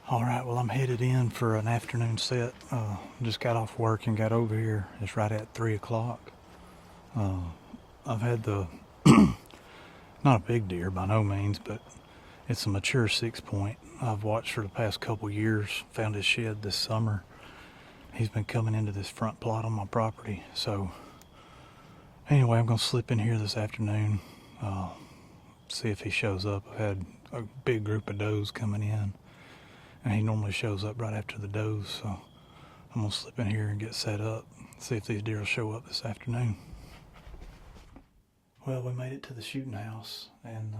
All right, well, I'm headed in for an afternoon set. Just got off work and got over here. It's right at 3 o'clock. I've had not a big deer by no means, but it's a mature 6-point. I've watched for the past couple years, found his shed this summer. He's been coming into this front plot on my property. So anyway, I'm gonna slip in here this afternoon, see if he shows up. I've had a big group of does coming in, and he normally shows up right after the does, so I'm gonna slip in here and get set up, see if these deer will show up this afternoon. Well, we made it to the shooting house and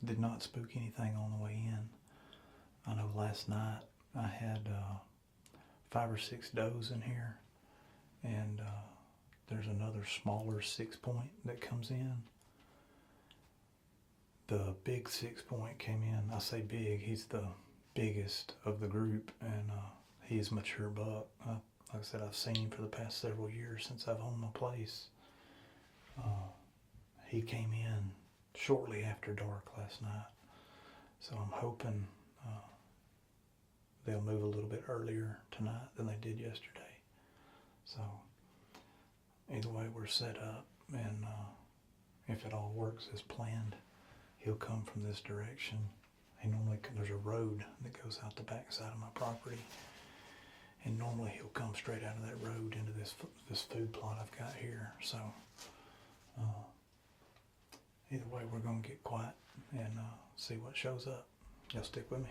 did not spook anything on the way in. I know last night I had 5 or 6 does in here, and there's another smaller 6-point that comes in. The big 6-point came in. I say big, he's the biggest of the group, and he is a mature buck. Like I said, I've seen him for the past several years since I've owned my place. He came in shortly after dark last night, so I'm hoping they'll move a little bit earlier tonight than they did yesterday. So either way, we're set up, and if it all works as planned, he'll come from this direction. There's a road that goes out the back side of my property, and normally he'll come straight out of that road into this food plot I've got here. So either way, we're gonna get quiet and see what shows up. Y'all stick with me.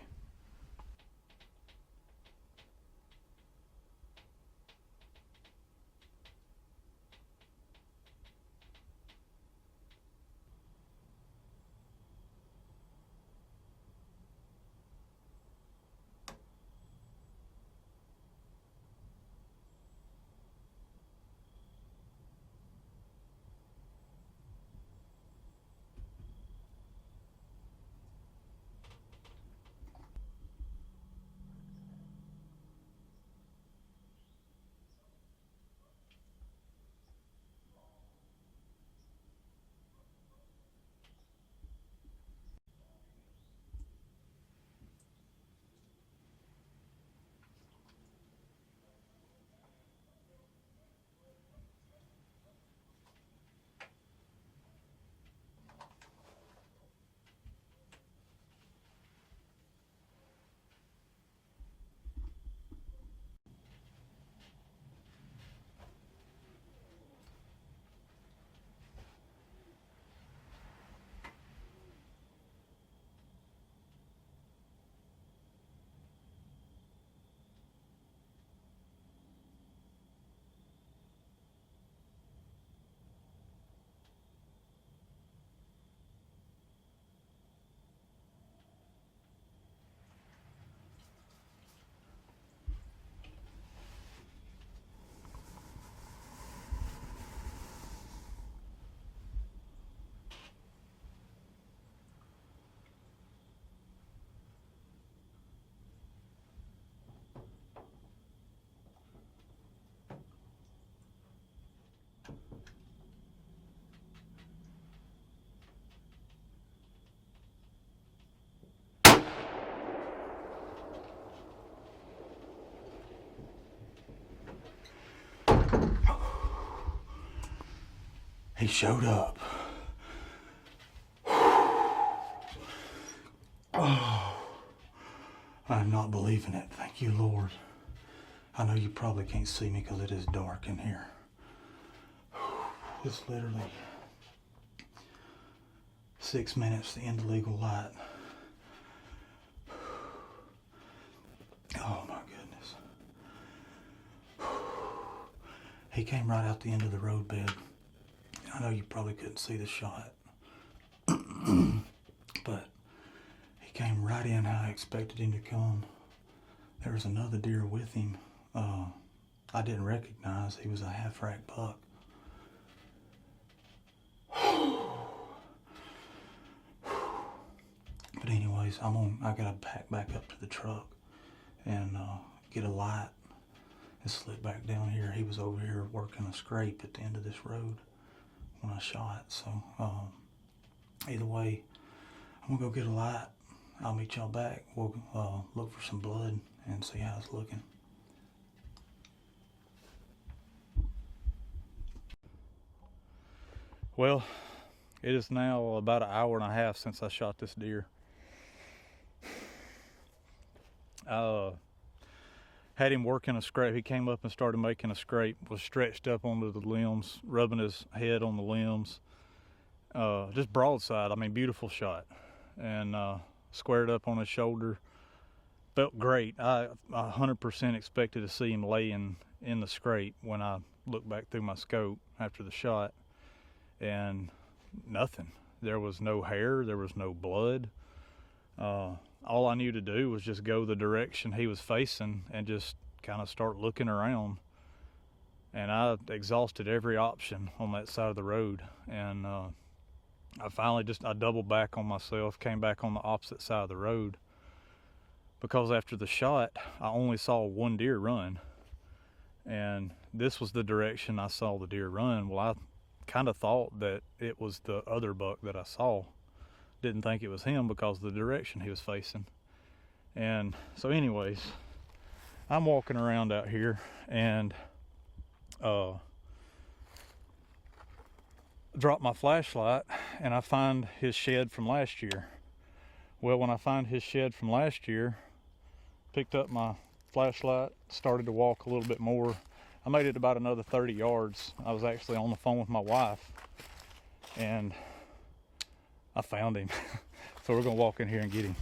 He showed up. Oh, I'm not believing it. Thank you, Lord. I know you probably can't see me because it is dark in here. It's literally 6 minutes to end the legal light. Oh my goodness. He came right out the end of the roadbed. I know you probably couldn't see the shot, but he came right in how I expected him to come. There was another deer with him. I didn't recognize. He was a half-rack buck. But anyways, I gotta pack back up to the truck and get a light and slip back down here. He was over here working a scrape at the end of this road when I shot. So either way, I'm gonna go get a light. I'll meet y'all back. We'll look for some blood and see how it's looking. Well, it is now about an hour and a half since I shot this deer. Had him working a scrape. He came up and started making a scrape, was stretched up onto the limbs, rubbing his head on the limbs. Just broadside, I mean, beautiful shot. And squared up on his shoulder. Felt great. I 100% expected to see him laying in the scrape when I looked back through my scope after the shot. And nothing. There was no hair, there was no blood. All I knew to do was just go the direction he was facing and just kind of start looking around. And I exhausted every option on that side of the road. And I finally I doubled back on myself, came back on the opposite side of the road. Because after the shot, I only saw one deer run. And this was the direction I saw the deer run. Well, I kind of thought that it was the other buck that I saw. Didn't think it was him because of the direction he was facing. And so anyways, I'm walking around out here and drop my flashlight and I find his shed from last year. Well, when I find his shed from last year, picked up my flashlight, started to walk a little bit more. I made it about another 30 yards. I was actually on the phone with my wife and I found him. So we're gonna walk in here and get him.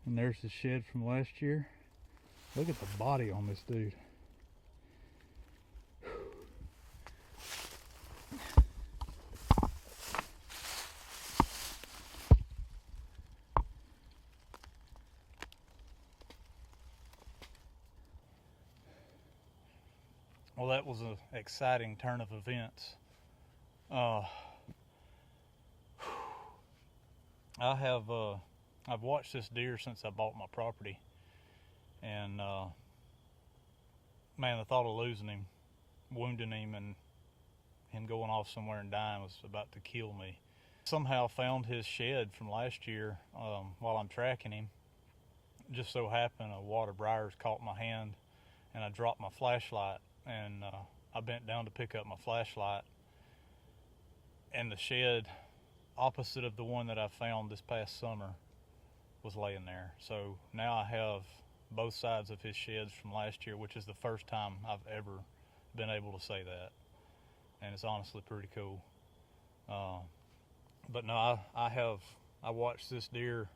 And there's the shed from last year. Look at the body on this dude. Well, that was an exciting turn of events. I've watched this deer since I bought my property, and man, the thought of losing him, wounding him, and him going off somewhere and dying was about to kill me. Somehow found his shed from last year while I'm tracking him. Just so happened a wad of briars caught my hand, and I dropped my flashlight, and I bent down to pick up my flashlight, and the shed opposite of the one that I found this past summer was laying there. So now I have both sides of his sheds from last year, which is the first time I've ever been able to say that, and it's honestly pretty cool. But no, I watched this deer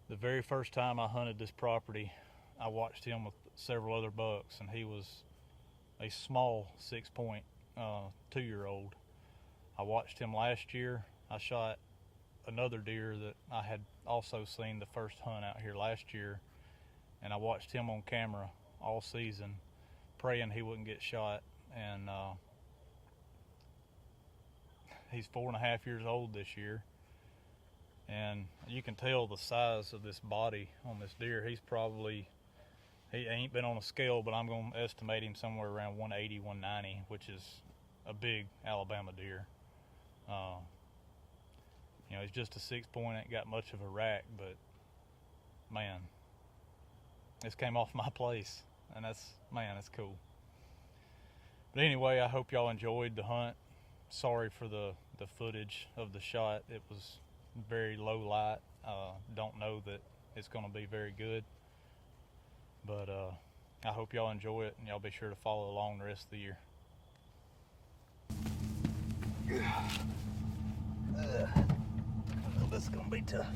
the very first time I hunted this property. I watched him with several other bucks, and he was a small 6-point 2-year-old. I watched him last year. I shot another deer that I had also seen the first hunt out here last year, and I watched him on camera all season, praying he wouldn't get shot. And he's 4.5 years old this year, and you can tell the size of this body on this deer. He ain't been on a scale, but I'm going to estimate him somewhere around 180, 190, which is a big Alabama deer. You know, he's just a 6-point, ain't got much of a rack, but man, this came off my place, and that's cool. But anyway, I hope y'all enjoyed the hunt. Sorry for the footage of the shot. It was very low light. Don't know that it's going to be very good, but I hope y'all enjoy it, and y'all be sure to follow along the rest of the year. Well, this is going to be tough.